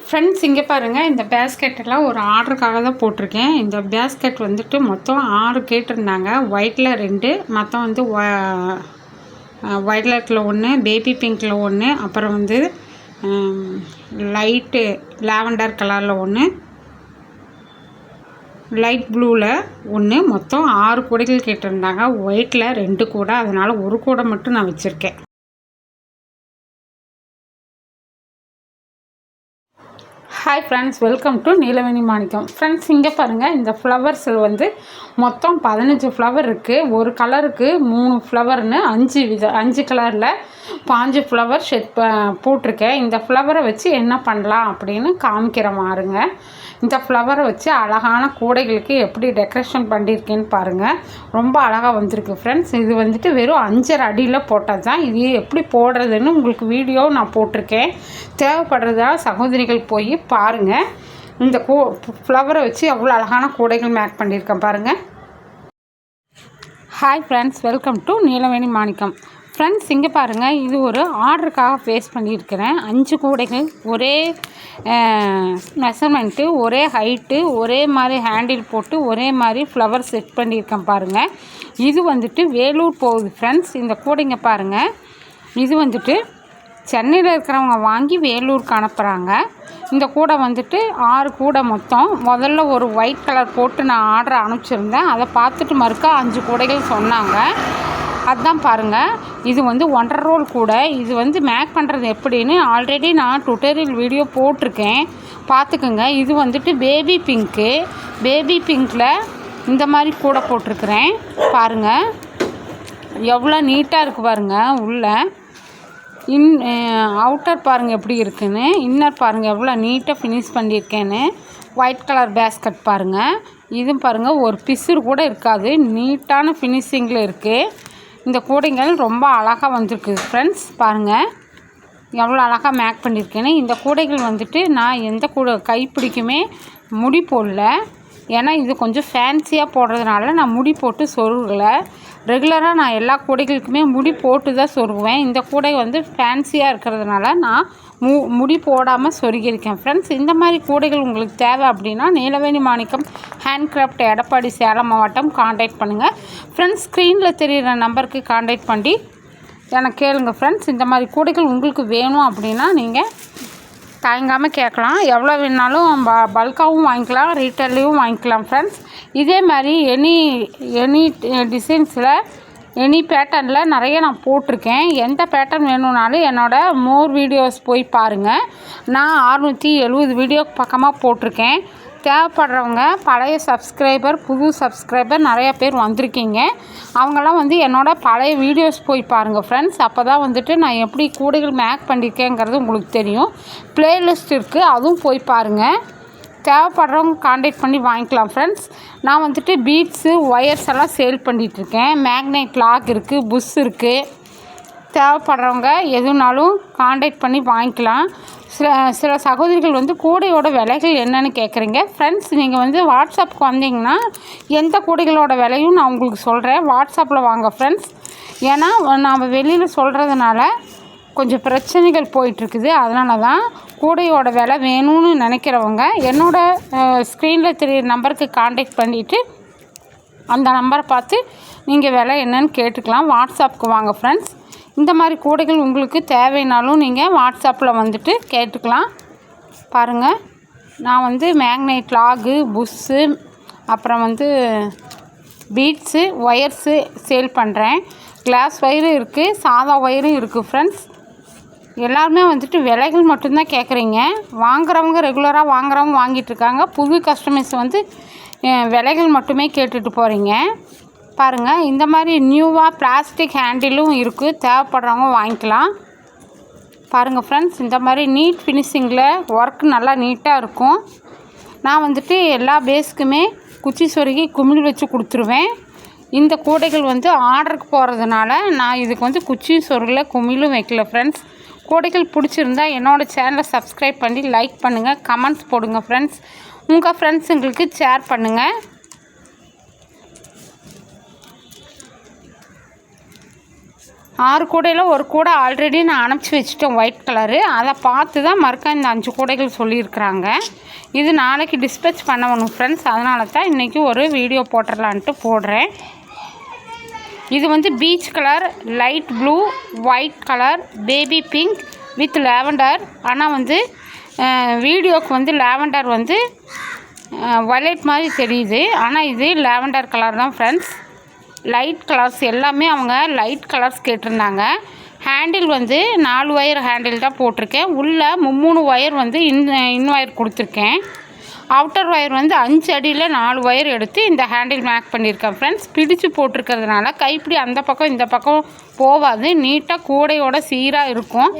Friends இங்கே பாருங்கள், இந்த பேஸ்கெட்டெல்லாம் ஒரு ஆர்டருக்காக தான் போட்டிருக்கேன். இந்த பேஸ்கெட் வந்துட்டு மொத்தம் 6 கேட்டிருந்தாங்க. ஒயிட்டில் 2, மொத்தம் வந்து வயலட்டில் 1, பேபி பிங்க்கில் 1, அப்புறம் வந்து லைட்டு லாவெண்டர் கலரில் 1, லைட் ப்ளூவில் 1, மொத்தம் 6 கூடைகள் கேட்டிருந்தாங்க. ஒயிட்டில் 2 கூடை, அதனால் ஒரு கூடை மட்டும் நான் வச்சுருக்கேன். Hi friends, welcome to Neelaveni Manickam. Friends இங்கே பாருங்கள், இந்த ஃப்ளவர்ஸில் வந்து மொத்தம் 15 ஃப்ளவர் இருக்குது. ஒரு கலருக்கு 3 ஃப்ளவர்னு 5 கலரில் 5 ஃப்ளவர் ஷெட் போட்டிருக்கேன். இந்த ஃப்ளவரை வச்சு என்ன பண்ணலாம் அப்படின்னு காமிக்கிற மாறுங்க. இந்த ஃப்ளவரை வச்சு அழகான கூடைகளுக்கு எப்படி டெக்கரேஷன் பண்ணியிருக்கேன்னு பாருங்கள். ரொம்ப அழகாக வந்திருக்கு ஃப்ரெண்ட்ஸ். இது வந்துட்டு வெறும் 5.5 அடியில் போட்டது தான். இது எப்படி போடுறதுன்னு உங்களுக்கு வீடியோ நான் போட்டிருக்கேன். தேவைப்படுறதா சகோதரிகள் போய் பாருங்கள். இந்த ஃப்ளவரை வச்சு எவ்வளோ அழகான கூடைகள் மேக் பண்ணியிருக்கேன் பாருங்கள். Hi friends, welcome to Neelaveni Manickam. Friends இங்கே பாருங்கள், இது ஒரு ஆர்டருக்காக ஃபேஸ் பண்ணியிருக்கிறேன். 5 கூடைகள் ஒரே மெஷர்மெண்ட்டு, ஒரே ஹைட்டு, ஒரே மாதிரி ஹேண்டில் போட்டு ஒரே மாதிரி ஃப்ளவர் செட் பண்ணியிருக்கேன் பாருங்கள். இது வந்துட்டு வேலூர் போகுது ஃப்ரெண்ட்ஸ். இந்த கூடைங்க பாருங்கள், இது வந்துட்டு சென்னையில் இருக்கிறவங்க வாங்கி வேலூருக்கு அனுப்புகிறாங்க. இந்த கூடை வந்துட்டு 6 கூடை மொத்தம். முதல்ல ஒரு ஒயிட் கலர் போட்டு நான் ஆர்டர் அனுப்பிச்சிருந்தேன். அதை பார்த்துட்டு மறுக்கா 5 கூடைகள் சொன்னாங்க. அதுதான் பாருங்கள், இது வந்து 1.5 ரோல் கூடை. இது வந்து மேக் பண்ணுறது எப்படின்னு ஆல்ரெடி நான் டுட்டோரியல் வீடியோ போட்டிருக்கேன், பார்த்துக்குங்க. இது வந்துட்டு பேபி பிங்க்கில் இந்த மாதிரி கூடை போட்டிருக்கிறேன் பாருங்கள். எவ்வளோ நீட்டாக இருக்குது பாருங்கள். உள்ள அவுட்டர் பாருங்கள் எப்படி இருக்குன்னு, இன்னர் பாருங்கள் எவ்வளோ நீட்டாக ஃபினிஷ் பண்ணியிருக்கேன்னு. ஒயிட் கலர் பேஸ்கட் பாருங்கள். இதுவும் பாருங்கள், ஒரு பிசுறு கூட இருக்காது, நீட்டான ஃபினிஷிங்கில் இருக்குது. இந்த கூடைகள் ரொம்ப அழகாக வந்திருக்கு ஃப்ரெண்ட்ஸ். பாருங்கள் எவ்வளோ அழகாக மேக் பண்ணியிருக்கேன்னு. இந்த கூடைகள் வந்துட்டு நான் எந்த கைப்பிடிக்குமே முடி போடல. ஏன்னா இது கொஞ்சம் ஃபேன்சியாக போடுறதுனால நான் முடி போட்டு சொருகலை. ரெகுலராக நான் எல்லா கூடைகளுக்குமே முடி போட்டு தான் சொருகுவேன். இந்த கூடை வந்து ஃபேன்சியாக இருக்கிறதுனால நான் முடி போடாமல் சொருகியிருக்கேன் ஃப்ரெண்ட்ஸ். இந்த மாதிரி கூடைகள் உங்களுக்கு தேவை அப்படின்னா நீலவேணி மாணிக்கம் ஹேண்ட்கிராஃப்ட், எடப்பாடி, சேலம் மாவட்டம் காண்டாக்ட் பண்ணுங்கள் ஃப்ரெண்ட்ஸ். ஸ்க்ரீனில் தெரிகிற நம்பருக்கு காண்டாக்ட் பண்ணி எனக்கு கேளுங்க ஃப்ரெண்ட்ஸ். இந்த மாதிரி கூடைகள் உங்களுக்கு வேணும் அப்படின்னா நீங்கள் தயங்காமல் கேட்கலாம். எவ்வளோ வேணாலும் பல்காகவும் வாங்கிக்கலாம், ரீட்டெயிலையும் வாங்கிக்கலாம் ஃப்ரெண்ட்ஸ். இதே மாதிரி எனி டிசைன்ஸில், எனி பேட்டர்னில் நிறைய நான் போட்டிருக்கேன். எந்த பேட்டர்ன் வேணும்னாலும் என்னோடய மோர் வீடியோஸ் போய் பாருங்கள். நான் 670 வீடியோ பக்கமாக போட்டிருக்கேன். தேவைப்படுறவங்க பழைய சப்ஸ்கிரைபர், புது சப்ஸ்கிரைபர் நிறையா பேர் வந்திருக்கீங்க. அவங்கெல்லாம் வந்து என்னோடய பழைய வீடியோஸ் போய் பாருங்கள் ஃப்ரெண்ட்ஸ். அப்போ தான் வந்துட்டு நான் எப்படி கூடைகள் மேக் பண்ணியிருக்கேங்கிறது உங்களுக்கு தெரியும். ப்ளேலிஸ்ட் இருக்குது, அதுவும் போய் பாருங்கள். தேவைப்படுறவங்க காண்டாக்ட் பண்ணி வாங்கிக்கலாம் ஃப்ரெண்ட்ஸ். நான் வந்துட்டு பீட்ஸு, ஒயர்ஸ் எல்லாம் சேல் பண்ணிகிட்ருக்கேன். மேக்னெட் லாக் இருக்குது, புஷ் இருக்குது. தேவைப்படுறவங்க எதுனாலும் காண்டாக்ட் பண்ணி வாங்கிக்கலாம். சில சகோதரிகள் வந்து கூடையோட விலைகள் என்னென்னு கேட்குறீங்க ஃப்ரெண்ட்ஸ். நீங்கள் வந்து வாட்ஸ்அப்புக்கு வந்தீங்கன்னா எந்த கூடைகளோட விலையும் நான் உங்களுக்கு சொல்கிறேன். வாட்ஸ்அப்பில் வாங்க ஃப்ரெண்ட்ஸ். ஏன்னா நாம் வெளியில் சொல்கிறதுனால கொஞ்சம் பிரச்சனைகள் போயிட்டுருக்குது. அதனால தான் கூடையோட விலை வேணும்னு நினைக்கிறவங்க என்னோடய ஸ்க்ரீனில் தெரியுற நம்பருக்கு காண்டாக்ட் பண்ணிவிட்டு அந்த நம்பரை பார்த்து நீங்கள் விலை என்னன்னு கேட்டுக்கலாம். வாட்ஸ்அப்புக்கு வாங்க ஃப்ரெண்ட்ஸ். இந்த மாதிரி கூடைகள் உங்களுக்கு தேவைனாலும் நீங்கள் வாட்ஸ்அப்பில் வந்துட்டு கேட்டுக்கலாம். பாருங்கள், நான் வந்து மேக்னெட் லாகு, புஷ்ஷு, அப்புறம் வந்து பீட்ஸு, ஒயர்ஸு சேல் பண்ணுறேன். கிளாஸ் ஒயரும் இருக்குது, சாதா ஒயரும் இருக்குது ஃப்ரெண்ட்ஸ். எல்லாருமே வந்துட்டு விலைகள் மட்டும்தான் கேட்குறீங்க. வாங்குறவங்க, ரெகுலராக வாங்குறவங்க வாங்கிட்டுருக்காங்க. புது கஸ்டமர்ஸ் வந்து விலைகள் மட்டுமே கேட்டுட்டு போகிறீங்க. பாருங்கள், இந்த மாதிரி நியூவாக பிளாஸ்டிக் ஹேண்டிலும் இருக்குது, தேவைப்படுறவங்க வாங்கிக்கலாம். பாருங்கள் ஃப்ரெண்ட்ஸ், இந்த மாதிரி நீட் ஃபினிஷிங்கில் ஒர்க் நல்லா நீட்டாக இருக்கும். நான் வந்துட்டு எல்லா பேஸுக்குமே குச்சி சொருகி குமிழ் வச்சு கொடுத்துருவேன். இந்த கூடைகள் வந்து ஆர்டருக்கு போகிறதுனால நான் இதுக்கு வந்து குச்சி சொருகல, குமிழும் வைக்கல ஃப்ரெண்ட்ஸ். கூடைகள் பிடிச்சிருந்தா என்னோடய சேனலை சப்ஸ்கிரைப் பண்ணி லைக் பண்ணுங்கள், கமெண்ட்ஸ் போடுங்க ஃப்ரெண்ட்ஸ். உங்கள் ஃப்ரெண்ட்ஸுங்களுக்கு ஷேர் பண்ணுங்கள். 6 கூடையில் ஒரு கூடை ஆல்ரெடி நான் அனுப்பிச்சி வச்சுட்டேன் ஒயிட் கலரு. அதை பார்த்து தான் மறுக்கா இந்த 5 கூடைகள் சொல்லியிருக்கிறாங்க. இது நாளைக்கு டிஸ்பேச் பண்ணணும் ஃப்ரெண்ட்ஸ். அதனால தான் இன்றைக்கி ஒரு வீடியோ போட்டுடலான்ட்டு போடுறேன். இது வந்து peach colour, light blue, white colour, baby pink with lavender. ஆனால் வந்து வீடியோவுக்கு வந்து லேவண்டர் வந்து வயலட் மாதிரி தெரியுது. ஆனால் இது லேவண்டர் கலர் தான் ஃப்ரெண்ட்ஸ். லைட் கலர்ஸ் எல்லாமே அவங்க லைட் கலர்ஸ் கேட்டிருந்தாங்க. ஹேண்டில் வந்து 4 ஒயர் ஹேண்டில் தான் போட்டிருக்கேன். உள்ளே 3 ஒயர் வந்து இன் ஒயர் கொடுத்துருக்கேன். அவுட்டர் ஒயர் வந்து 5 அடியில் 4 ஒயர் எடுத்து இந்த ஹேண்டில் மேக் பண்ணியிருக்கேன் ஃப்ரெண்ட்ஸ். பிடிச்சு போட்டிருக்கிறதுனால கைப்பிடி அந்த பக்கம் இந்த பக்கம் போகாது. நீட்டாக கூடையோட சீராக இருக்கும்.